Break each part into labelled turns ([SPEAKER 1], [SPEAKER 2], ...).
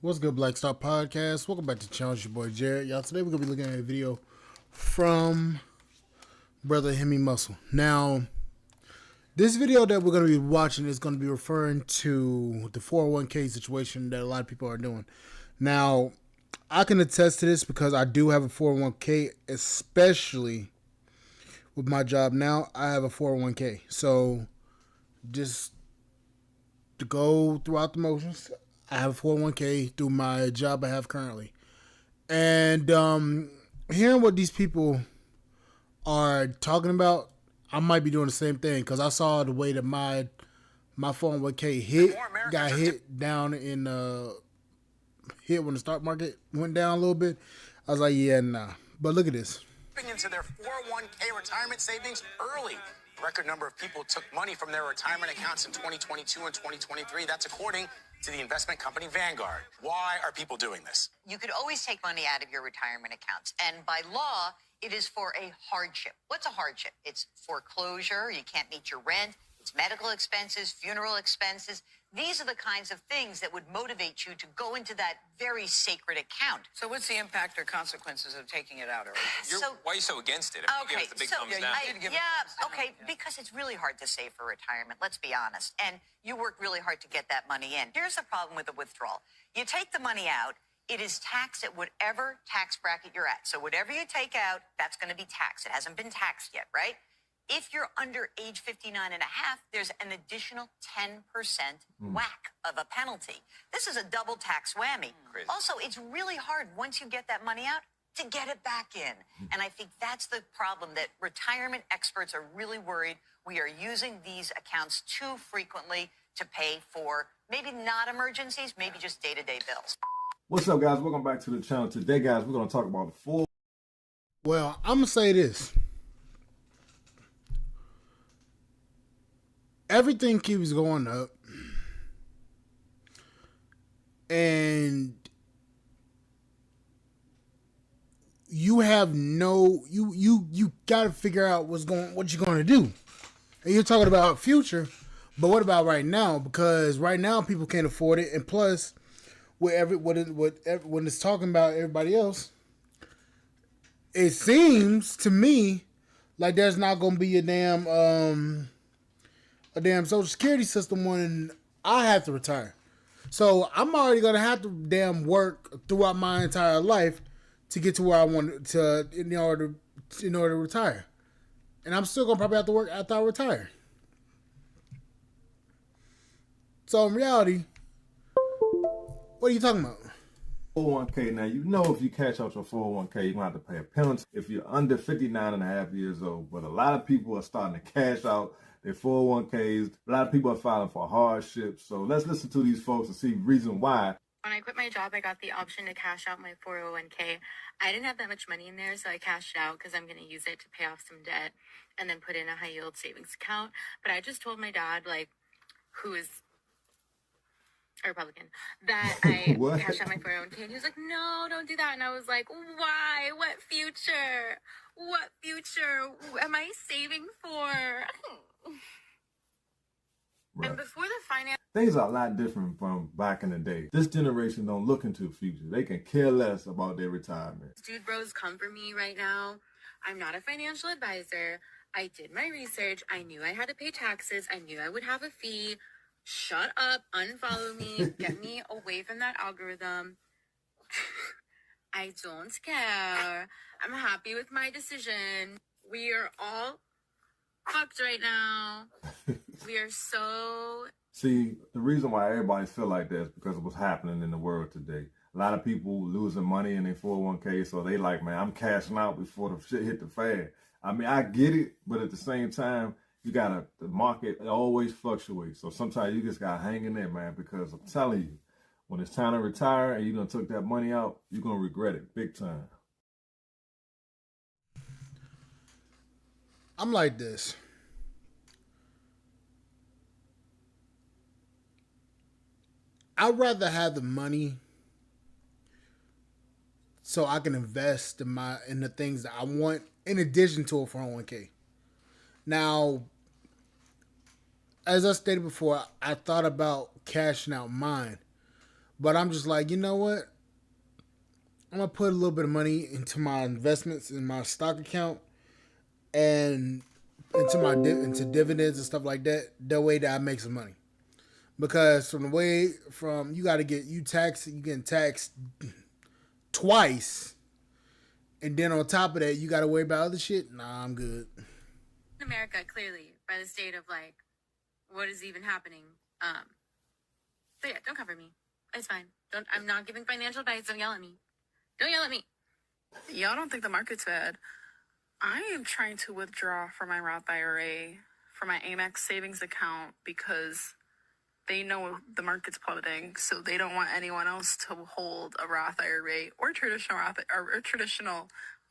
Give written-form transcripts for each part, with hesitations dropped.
[SPEAKER 1] What's good, Black Star Podcast? Welcome back to the channel. It's your boy Jared. Y'all, today we're going to be looking at a video from Brother Hemi Muscle. Now, this video that we're going to be watching is going to be referring to the 401k situation that a lot of people are doing. Now, I can attest to this because I do have a 401k, especially with my job now. I have a 401k. So, just to go throughout the motions, I have a 401k through my job I have currently. And hearing what these people are talking about, I might be doing the same thing because I saw the way that my 401k got hit down in hit when the stock market went down a little bit. I was like, yeah, nah. But look at this.
[SPEAKER 2] Into their 401k retirement savings early. A record number of people took money from their retirement accounts in 2022 and 2023. That's according to the investment company Vanguard. Why are people doing this?
[SPEAKER 3] You could always take money out of your retirement accounts. And by law, it is for a hardship. What's a hardship? It's foreclosure. You can't meet your rent. It's medical expenses, funeral expenses. These are the kinds of things that would motivate you to go into that very sacred account.
[SPEAKER 4] So what's the impact or consequences of taking it out early?
[SPEAKER 5] Why are you so against it? If you give us the big thumbs down.
[SPEAKER 3] Because it's really hard to save for retirement, let's be honest. And you work really hard to get that money in. Here's the problem with the withdrawal. You take the money out, it is taxed at whatever tax bracket you're at. So whatever you take out, that's going to be taxed. It hasn't been taxed yet, right? If you're under age 59 and a half, there's an additional 10% whack of a penalty. This is a double tax whammy.
[SPEAKER 5] Crazy.
[SPEAKER 3] Also, it's really hard once you get that money out to get it back in. And I think that's the problem, that retirement experts are really worried we are using these accounts too frequently to pay for maybe not emergencies, maybe just day-to-day bills.
[SPEAKER 6] What's up, guys? Welcome back to the channel. Today, guys, we're going to talk about the full.
[SPEAKER 1] Well, I'm going to say this. Everything keeps going up. And you have you got to figure out what you're going to do. And you're talking about future, but what about right now? Because right now people can't afford it, and plus when it's talking about everybody else, it seems to me like there's not going to be a damn Social Security system when I have to retire. So I'm already gonna have to damn work throughout my entire life to get to where I want to in order to retire. And I'm still gonna probably have to work after I retire. So in reality, what are you talking about?
[SPEAKER 6] 401k. Now, you know, if you cash out your 401k, you're going to have to pay a penalty if you're under 59 and a half years old. But a lot of people are starting to cash out their 401ks. A lot of people are filing for hardship. So let's listen to these folks and see reason why.
[SPEAKER 7] When I quit my job, I got the option to cash out my 401k. I didn't have that much money in there, so I cashed it out because I'm going to use it to pay off some debt and then put in a high yield savings account. But I just told my dad, who is a Republican, that I cashed out my 401k. And he was like, no, don't do that. And I was like, why? What future? What future am I saving for?
[SPEAKER 6] Right.
[SPEAKER 7] And before the finance...
[SPEAKER 6] Things are a lot different from back in the day. This generation don't look into the future. They can care less about their retirement.
[SPEAKER 7] Dude bros come for me right now. I'm not a financial advisor. I did my research. I knew I had to pay taxes. I knew I would have a fee. Shut up, unfollow me, get me away from that algorithm. I don't care. I'm happy with my decision. We are all fucked right now. We are so...
[SPEAKER 6] See, the reason why everybody feel like that is because of what's happening in the world today. A lot of people losing money in their 401k, so they like, man, I'm cashing out before the shit hit the fan. I mean, I get it, but at the same time, the market always fluctuates. So sometimes you just gotta hang in there, man, because I'm telling you, when it's time to retire and you done took that money out, you're gonna regret it big time.
[SPEAKER 1] I'm like this. I'd rather have the money so I can invest in the things that I want in addition to a 401k. Now, as I stated before, I thought about cashing out mine, But I'm just like, you know what? I'm gonna put a little bit of money into my investments in my stock account and into dividends and stuff like that. That way that I make some money. Because you got to get you getting taxed twice, and then on top of that you got to worry about other shit. Nah, I'm good.
[SPEAKER 7] In America, clearly, by the state of like, what is even happening? So yeah, don't cover me. It's fine. I'm not giving financial advice. Don't yell at me. Don't yell at me.
[SPEAKER 8] Y'all don't think the market's bad. I am trying to withdraw from my Roth IRA, from my Amex savings account, because they know the market's plummeting, so they don't want anyone else to hold a Roth IRA or traditional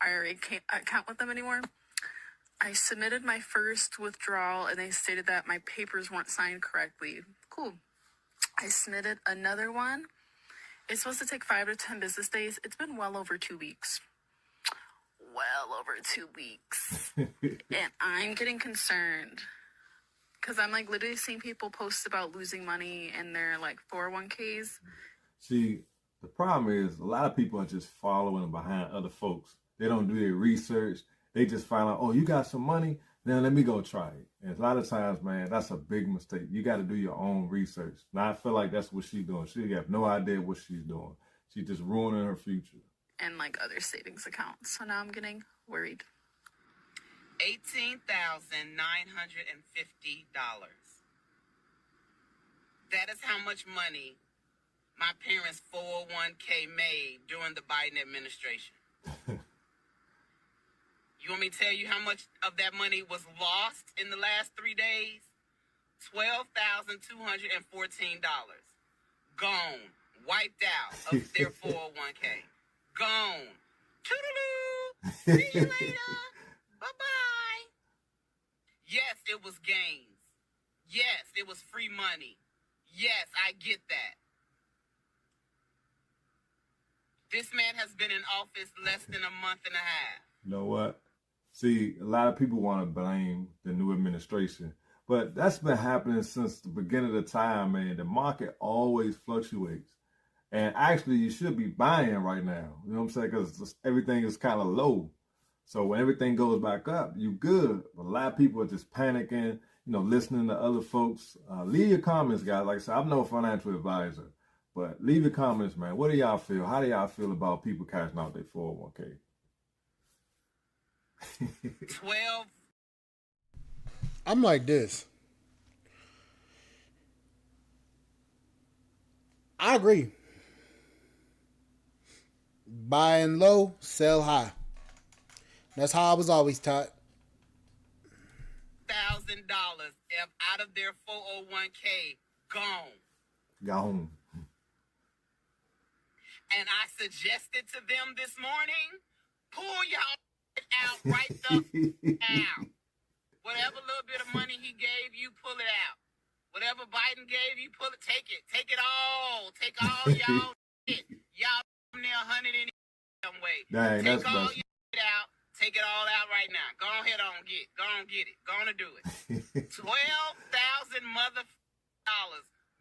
[SPEAKER 8] IRA account with them anymore. I submitted my first withdrawal, and they stated that my papers weren't signed correctly. Cool. I submitted another one. It's supposed to take 5 to 10 business days. It's been well over 2 weeks. And I'm getting concerned because I'm like literally seeing people post about losing money in their like 401ks.
[SPEAKER 6] See, the problem is a lot of people are just following behind other folks. They don't do their research. They just find out, oh, you got some money? Now let me go try it. And a lot of times, man, that's a big mistake. You got to do your own research. Now I feel like that's what she's doing. She have no idea what she's doing. She's just ruining her future.
[SPEAKER 8] And like other savings accounts. So now I'm getting worried.
[SPEAKER 9] $18,950. That is how much money my parents' 401k made during the Biden administration. You want me to tell you how much of that money was lost in the last 3 days? $12,214. Gone. Wiped out of their 401k. Gone. Toodaloo. See you later. Bye-bye. Yes, it was gains. Yes, it was free money. Yes, I get that. This man has been in office less than a month and a half.
[SPEAKER 6] You know what? See, a lot of people want to blame the new administration, but that's been happening since the beginning of the time, man. The market always fluctuates. And actually, you should be buying right now. You know what I'm saying? Because everything is kind of low. So when everything goes back up, you good. But a lot of people are just panicking, listening to other folks. Leave your comments, guys. Like I said, I'm no financial advisor. But leave your comments, man. What do y'all feel? How do y'all feel about people cashing out their 401k?
[SPEAKER 9] 12.
[SPEAKER 1] I'm like this. I agree. Buying low, sell high. That's how I was always taught.
[SPEAKER 9] $1,000 out of their 401k gone.
[SPEAKER 6] Gone.
[SPEAKER 9] And I suggested to them this morning, pull y'all out right the out. Whatever little bit of money he gave you, pull it out. Whatever Biden gave you, pull it. Take it. Take it all. Take all y'all shit. Y'all near 100 any way.
[SPEAKER 6] Dang,
[SPEAKER 9] take all your shit out. Take it all out right now. Go ahead on get. Go on get it. Go on to do it. $12,000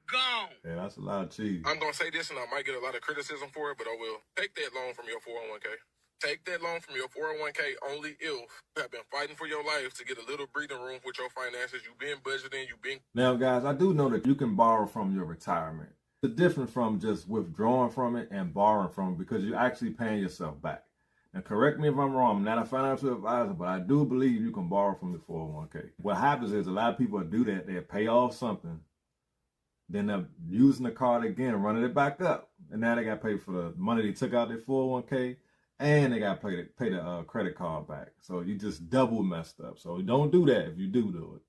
[SPEAKER 9] gone.
[SPEAKER 6] Yeah, that's a lot of cheese.
[SPEAKER 10] I'm gonna say this, and I might get a lot of criticism for it, but I will. Take that loan from your 401k. Take that loan from your 401k only if you have been fighting for your life to get a little breathing room with your finances. You've been budgeting,
[SPEAKER 6] Now, guys, I do know that you can borrow from your retirement. It's different from just withdrawing from it and borrowing from it because you're actually paying yourself back. Now, correct me if I'm wrong. I'm not a financial advisor, but I do believe you can borrow from the 401k. What happens is a lot of people do that. They pay off something. Then they're using the card again, running it back up. And now they got paid for the money they took out their 401k. And they got to pay the credit card back. So you just double messed up. So don't do that if you do it.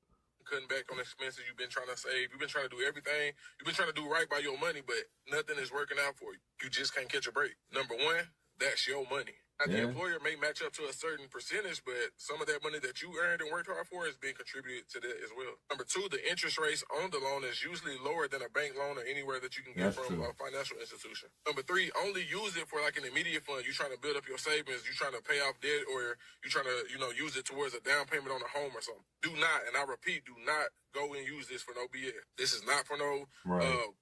[SPEAKER 10] cutting back on expenses. You've been trying to save. You've been trying to do everything. You've been trying to do right by your money, but nothing is working out for you. You just can't catch a break. Number one, that's your money. The employer may match up to a certain percentage, but some of that money that you earned and worked hard for is being contributed to that as well. Number two, the interest rates on the loan is usually lower than a bank loan or anywhere that you can get from a financial institution. Number three, only use it for like an immediate fund. You're trying to build up your savings. You're trying to pay off debt, or you're trying to, use it towards a down payment on a home or something. Do not, and I repeat, do not go and use this for no BS. This is not for no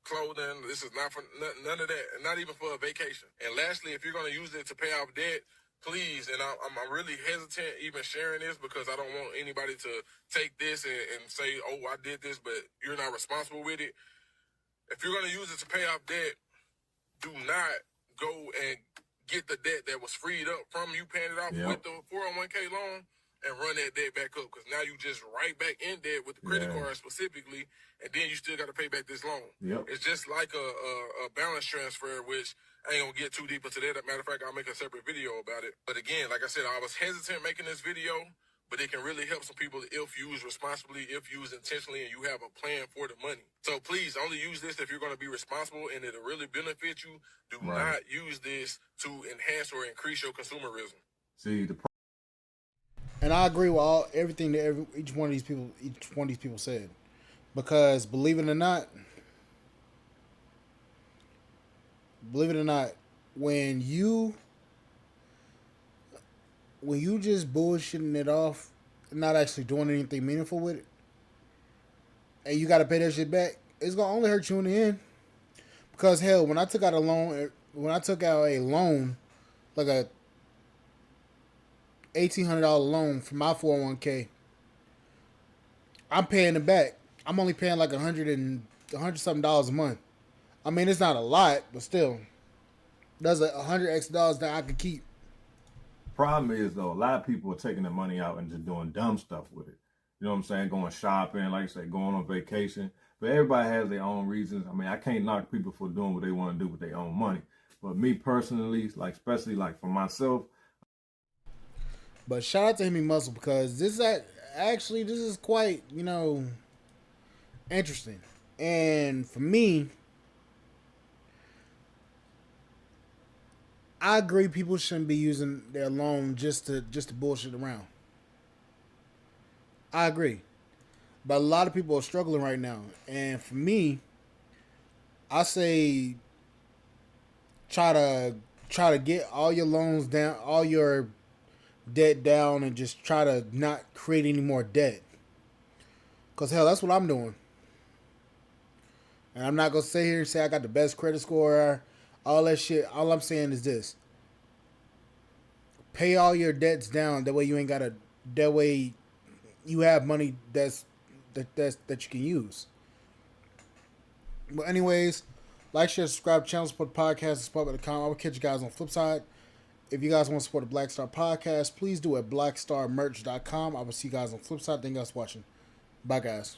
[SPEAKER 10] clothing. This is not for none of that, and not even for a vacation. And lastly, if you're going to use it to pay off debt, please, and I'm really hesitant even sharing this because I don't want anybody to take this and say, oh, I did this, but you're not responsible with it. If you're going to use it to pay off debt, do not go and get the debt that was freed up from you paying it off with the 401k loan and run that debt back up, because now you just right back in debt with the credit card specifically, and then you still got to pay back this loan. It's just like a balance transfer, which I ain't gonna get too deep into that. Matter of fact, I'll make a separate video about it. But again, like I said, I was hesitant making this video, but it can really help some people if used responsibly, if used intentionally, and you have a plan for the money. So please only use this if you're going to be responsible and it'll really benefit you. Do not use this to enhance or increase your consumerism.
[SPEAKER 6] See,
[SPEAKER 1] and I agree with everything that each one of these people said, because believe it or not, when you just bullshitting it off, not actually doing anything meaningful with it, and you got to pay that shit back, it's gonna only hurt you in the end. Because hell, when I took out a loan, like a $1,800 loan for my 401k, I'm paying it back. I'm only paying like $100 something a month. I mean, it's not a lot, but still, that's $100 extra that I could keep.
[SPEAKER 6] Problem is, though, a lot of people are taking the money out and just doing dumb stuff with it. You know what I'm saying? Going shopping, like I say, going on vacation. But everybody has their own reasons. I mean, I can't knock people for doing what they want to do with their own money. But me personally, like especially like for myself.
[SPEAKER 1] But shout out to Hemi Muscle, because this is quite, interesting. And for me, I agree people shouldn't be using their loan just to bullshit around. I agree. But a lot of people are struggling right now. And for me, I say try to get all your loans down, all your debt down, and just try to not create any more debt. Because hell, that's what I'm doing. And I'm not going to sit here and say I got the best credit score, all that shit. All I'm saying is this. Pay all your debts down. That way you have money that you can use. But anyways, like, share, subscribe, channel, support the podcast, support.com. I will catch you guys on the flip side. If you guys want to support the Black Star Podcast, please do it at blackstarmerch.com. I will see you guys on the flip side. Thank you guys for watching. Bye, guys.